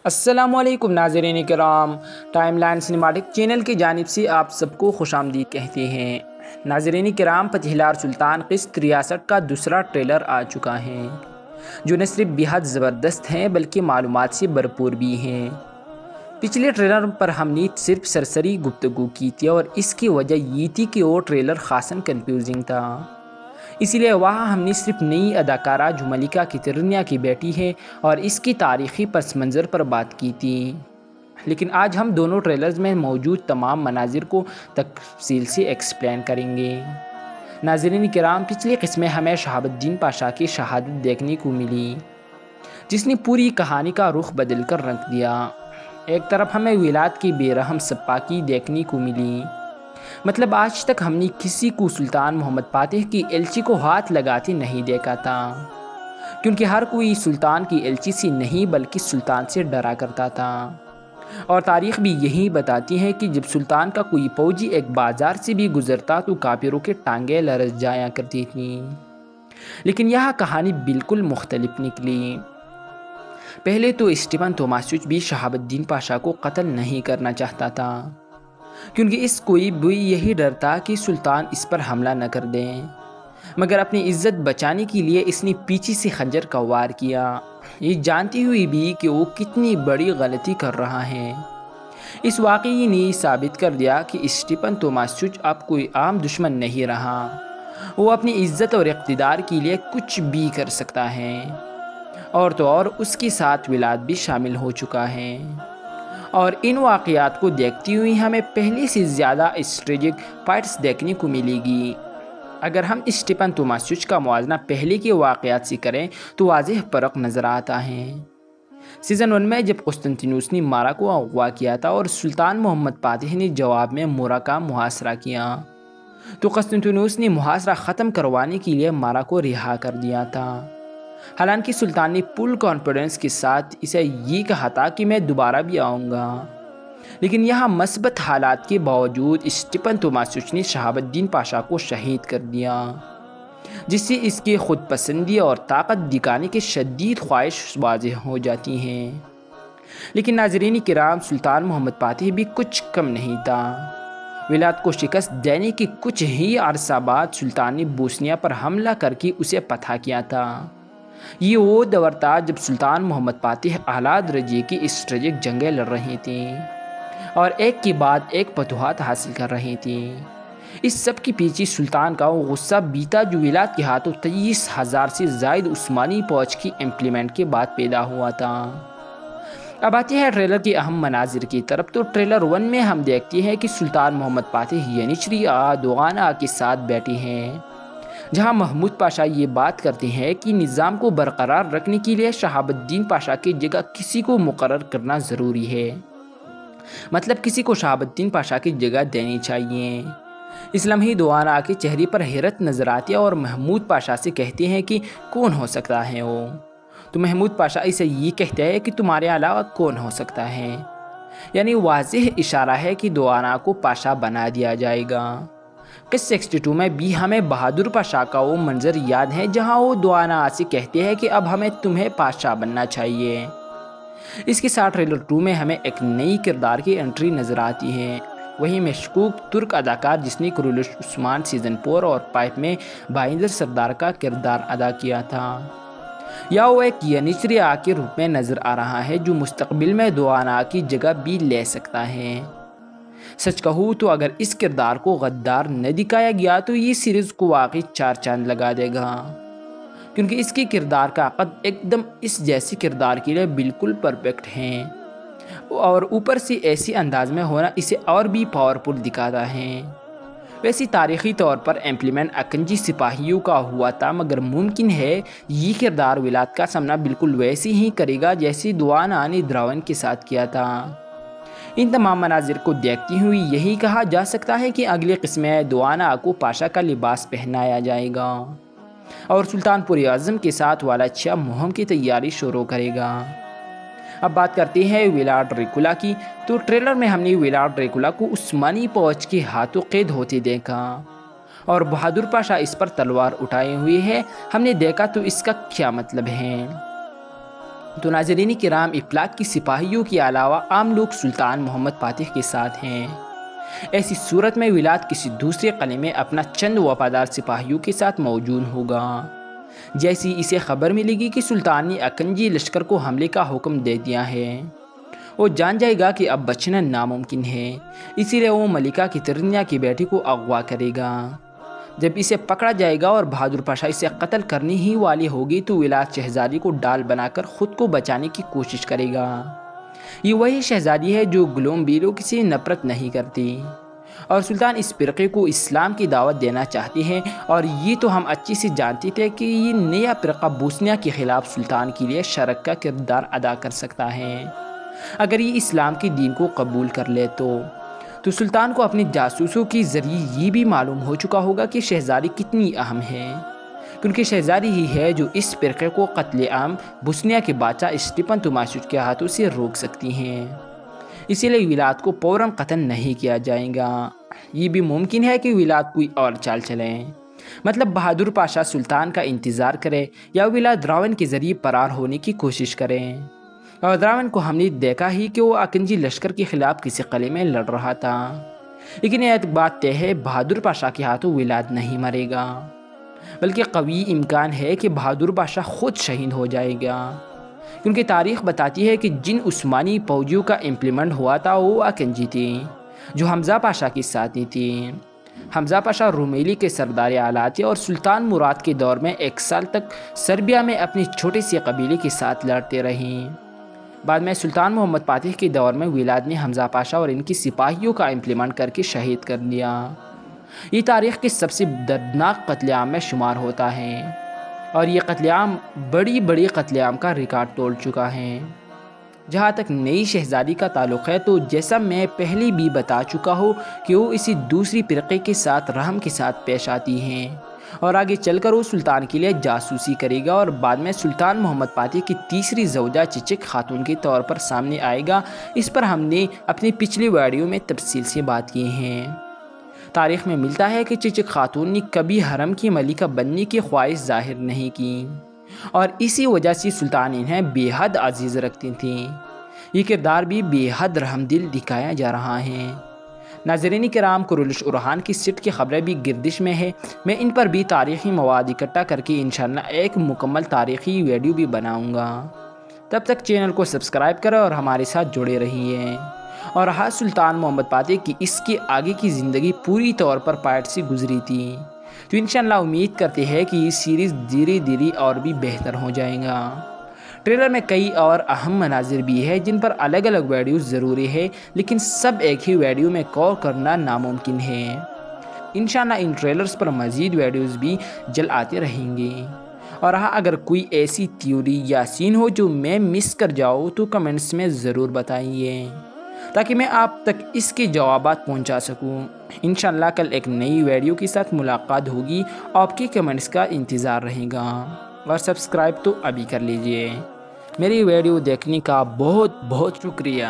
अस्सलामुअलैकुम नाज़रीन करام, time line cinematic channel की जानिब से आप सबको खुश आमदीद कहते हैं। नाज़रीन करम, फ़तहिलार सुल्तान क़िस्त रियासत का दूसरा ट्रेलर आ चुका है, जो न सिर्फ बेहद ज़बरदस्त हैं बल्कि मालूमात से भरपूर भी हैं। पिछले ट्रेलर पर हमने सिर्फ सरसरी गुफ्तगू की थी और इसकी वजह ये थी कि वो ट्रेलर खासन कंफ्यूजिंग था। इसीलिए वहाँ हमने सिर्फ नई अदाकारा जो मलिका कितरनिया की बेटी है और इसकी तारीख़ी पस मंज़र पर बात की थी। लेकिन आज हम दोनों ट्रेलर्स में मौजूद तमाम मनाजिर को तफसील से एक्सप्लेन करेंगे। नाज़रीन किराम, पिछली क़िस्म में हमें शहाबुद्दीन पाशा की शहादत देखने को मिली, जिसने पूरी कहानी का रुख बदल कर रख दिया। एक तरफ हमें विलाद की बेरहम सपाकी देखने को मिली, मतलब आज तक हमने किसी को सुल्तान मोहम्मद फातिह की एलची को हाथ लगाते नहीं देखा था, क्योंकि हर कोई सुल्तान की एलची से नहीं बल्कि सुल्तान से डरा करता था। और तारीख़ भी यही बताती है कि जब सुल्तान का कोई फौजी एक बाज़ार से भी गुज़रता तो काफिरों के टांगें लरज़ जाया करती थी। लेकिन यह कहानी बिल्कुल मुख्तलिफ निकली। पहले तो स्टीफन थॉमास भी शहाबुद्दीन पाशा को कत्ल नहीं करना चाहता था, क्योंकि इस कोई भी यही डर था कि सुल्तान इस पर हमला न कर दें। मगर अपनी इज़्ज़त बचाने के लिए इसने पीछे से खंजर का वार किया, ये जानती हुई भी कि वो कितनी बड़ी गलती कर रहा है। इस वाक़ये ने साबित कर दिया कि स्टीफन थॉमास अब कोई आम दुश्मन नहीं रहा, वो अपनी इज़्ज़त और इक़्तिदार के लिए कुछ भी कर सकता है। और तो और उसके साथ विलाद भी शामिल हो चुका है। और इन वाक़यात को देखती हुई हमें पहले से ज़्यादा स्ट्रेटेजिक फाइट्स देखने को मिलेगी। अगर हम स्टीफन थॉमास का मुआवजा पहले के वाक़यात से करें तो वाज़ेह फ़र्क नज़र आता है। सीज़न 1 में जब कुस्तुनतिनुस ने मारा को अगवा किया था और सुल्तान मोहम्मद फातिह ने जवाब में मोरा का मुहासरा किया, तो कुस्तुनतिनुस ने मुहासरा ख़त्म करवाने के लिए मारा को रिहा कर दिया था। हालांकि सुल्तान ने फुल कॉन्फिडेंस के साथ इसे ये कहा था कि मैं दोबारा भी आऊँगा, लेकिन यहाँ मस्बत हालात के बावजूद स्टीफन थॉमास ने शहाबुद्दीन पाशा को शहीद कर दिया, जिससे इसकी खुद पसंदी और ताकत दिखाने की शदीद ख्वाहिश वाज़ेह हो जाती हैं। लेकिन नाज़रीन किराम, सुल्तान मोहम्मद फातिह भी कुछ कम नहीं था। विलाद को शिकस्त देने के कुछ ही अरसा बाद सुल्तान ने बोस्निया पर हमला करके उसे फतह किया था। ये वो दौर था जब सुल्तान मोहम्मद फातिह आला दर्जे की स्ट्रेटेजिक जंगें लड़ रही थी और एक के बाद एक फतूहात हासिल कर रही थी। इस सब के पीछे सुल्तान का वो गुस्सा बीता जो विलाद के हाथों 23,000 से ज़ायद उस्मानी फौज की इम्प्लीमेंट के बाद पैदा हुआ था। अब आते हैं ट्रेलर के अहम मनाजिर की तरफ। तो ट्रेलर 1 में हम देखते हैं कि सुल्तान मोहम्मद फातिह यनिचरी दोगाना के साथ बैठे हैं, जहां महमूद पाशा ये बात करते हैं कि निज़ाम को बरकरार रखने के लिए शहाबुद्दीन पाशा की जगह किसी को मुकर्रर करना ज़रूरी है, मतलब किसी को शहाबुद्दीन पाशा की जगह देनी चाहिए। इस लम्हे दोआना के चेहरे पर हैरत नज़र आती है और महमूद पाशा से कहते हैं कि कौन हो सकता है वो। तो महमूद पाशा इसे ये कहते हैं कि तुम्हारे अलावा कौन हो सकता है, यानी वाज़ेह इशारा है कि दोआना को पाशा बना दिया जाएगा। क़िस्त 62 में भी हमें बहादुर पाशा का वो मंजर याद है जहां वो दोआना से कहते हैं कि अब हमें तुम्हें पाशा बनना चाहिए। इसके साथ ट्रेलर 2 में हमें एक नई किरदार की एंट्री नज़र आती है, वही मशकूक तुर्क अदाकार जिसने कुरुलुश उस्मान सीज़न 4 और पाइप में भाईंदर सरदार का किरदार अदा किया था। या वो एक यनिचरी के रूप में नज़र आ रहा है जो मुस्तकबिल में दोआना की जगह भी ले सकता है। सच कहूँ तो अगर इस किरदार को गद्दार न दिखाया गया तो ये सीरीज़ को वाकई 4 चांद लगा देगा, क्योंकि इसके किरदार का कद एकदम इस जैसे किरदार के लिए बिल्कुल परफेक्ट है और ऊपर से ऐसी अंदाज में होना इसे और भी पावरफुल दिखाता है। वैसे तारीख़ी तौर पर इम्प्लीमेंट अकंजी सिपाहियों का हुआ था, मगर मुमकिन है ये किरदार विलाद का सामना बिल्कुल वैसे ही करेगा जैसे दोआना ने द्रावन के साथ किया था। इन तमाम मनाजिर को देखती हुई यही कहा जा सकता है कि अगली क़िस्म में दोआना को पाशा का लिबास पहनाया जाएगा और सुल्तानपुर आज़म के साथ वालाचा मुहिम की तैयारी शुरू करेगा। अब बात करते हैं विलाद ड्रैकुला की। तो ट्रेलर में हमने विलाद ड्रैकुला को उस्मानी फौज के हाथों कैद होते देखा और बहादुर पाशा इस पर तलवार उठाए हुए है। हमने देखा तो इसका क्या मतलब है। تو ناظرین کرام، افلاک کی سپاہیوں کے علاوہ عام لوگ سلطان محمد فاتح کے ساتھ ہیں۔ ایسی صورت میں ولاد کسی دوسرے قلعے میں اپنا چند وفادار سپاہیوں کے ساتھ موجود ہوگا۔ جیسی اسے خبر ملے گی کہ سلطان نے اکنجی لشکر کو حملے کا حکم دے دیا ہے، وہ جان جائے گا کہ اب بچنا ناممکن ہے، اسی لیے وہ ملکہ کی ترنیا کی بیٹی کو اغوا کرے گا۔ جب اسے پکڑا جائے گا اور بہادر پاشا اسے قتل کرنے ہی والی ہوگی تو ولاد شہزادی کو ڈال بنا کر خود کو بچانے کی کوشش کرے گا۔ یہ وہی شہزادی ہے جو گلوم بیلو سے نفرت نہیں کرتی، اور سلطان اس فرقے کو اسلام کی دعوت دینا چاہتے ہیں، اور یہ تو ہم اچھی سے جانتے تھے کہ یہ نیا فرقہ بوسنیا کے خلاف سلطان کے لیے شرک کا کردار ادا کر سکتا ہے۔ اگر یہ اسلام کے دین کو قبول کر لے تو سلطان کو اپنے جاسوسوں کے ذریعے یہ بھی معلوم ہو چکا ہوگا کہ شہزادی کتنی اہم ہے، کیونکہ شہزادی ہی ہے جو اس فرقے کو قتل عام بوسنیا کے بادشاہ اسٹیپن توماسیچ کے ہاتھوں سے روک سکتی ہیں۔ اسی لیے ولاد کو فوراً قتل نہیں کیا جائے گا۔ یہ بھی ممکن ہے کہ ولاد کوئی اور چال چلے، مطلب بہادر پاشا سلطان کا انتظار کرے یا ولاد راون کے ذریعے فرار ہونے کی کوشش کرے۔ اور راون کو ہم نے دیکھا ہی کہ وہ اکنجی لشکر کے خلاف کسی قلعے میں لڑ رہا تھا، لیکن ایک بات طے ہے، بہادر پاشا کے ہاتھوں ولاد نہیں مرے گا، بلکہ قوی امکان ہے کہ بہادر پاشا خود شہید ہو جائے گا، کیونکہ تاریخ بتاتی ہے کہ جن عثمانی فوجیوں کا امپلیمنٹ ہوا تھا وہ اکنجی تھی جو حمزہ پاشا کے ساتھی تھی۔ حمزہ پاشا رومیلی کے سردار اعلیٰ تھے اور سلطان مراد کے دور میں 1 سال تک سربیا میں اپنے چھوٹے سے قبیلے کے ساتھ لڑتے رہیں۔ بعد میں سلطان محمد فاتح کے دور میں ولاد نے حمزہ پاشا اور ان کی سپاہیوں کا امپلیمنٹ کر کے شہید کر دیا۔ یہ تاریخ کے سب سے دردناک قتل عام میں شمار ہوتا ہے، اور یہ قتل عام بڑی قتل عام کا ریکارڈ توڑ چکا ہے۔ جہاں تک نئی شہزادی کا تعلق ہے تو جیسا میں پہلے بھی بتا چکا ہوں کہ وہ اسی دوسری فرقے کے ساتھ رحم کے ساتھ پیش آتی ہیں، اور آگے چل کر وہ سلطان کے لیے جاسوسی کرے گا، اور بعد میں سلطان محمد فاتح کی تیسری زوجہ چچک خاتون کے طور پر سامنے آئے گا۔ اس پر ہم نے اپنی پچھلی ویڈیو میں تفصیل سے بات کی ہے۔ تاریخ میں ملتا ہے کہ چچک خاتون نے کبھی حرم کی ملکہ بننے کی خواہش ظاہر نہیں کی، اور اسی وجہ سے سلطان انہیں بے حد عزیز رکھتی تھیں۔ یہ کردار بھی بے حد رحم دل دکھایا جا رہا ہے۔ ناظرین کرام، کرولش اورحان کی سیٹ کی خبریں بھی گردش میں ہے، میں ان پر بھی تاریخی مواد اکٹھا کر کے انشاءاللہ ایک مکمل تاریخی ویڈیو بھی بناؤں گا۔ تب تک چینل کو سبسکرائب کریں اور ہمارے ساتھ جڑے رہیے۔ اور رہا سلطان محمد فاتح کی اس کے آگے کی زندگی پوری طور پر پائٹ سے گزری تھی، تو انشاءاللہ امید کرتے ہیں کہ یہ سیریز دھیرے دھیرے اور بھی بہتر ہو جائے گا۔ ٹریلر میں کئی اور اہم مناظر بھی ہے جن پر الگ الگ ویڈیوز ضروری ہے، لیکن سب ایک ہی ویڈیو میں کور کرنا ناممکن ہے۔ انشاءاللہ ان ٹریلرز پر مزید ویڈیوز بھی جلد آتے رہیں گے۔ اور اگر کوئی ایسی تھیوری یا سین ہو جو میں مس کر جاؤں تو کمنٹس میں ضرور بتائیے، تاکہ میں آپ تک اس کے جوابات پہنچا سکوں۔ انشاءاللہ کل ایک نئی ویڈیو کے ساتھ ملاقات ہوگی، آپ کے کمنٹس کا انتظار رہے گا، اور سبسکرائب تو ابھی کر لیجئے۔ میری ویڈیو دیکھنے کا بہت شکریہ۔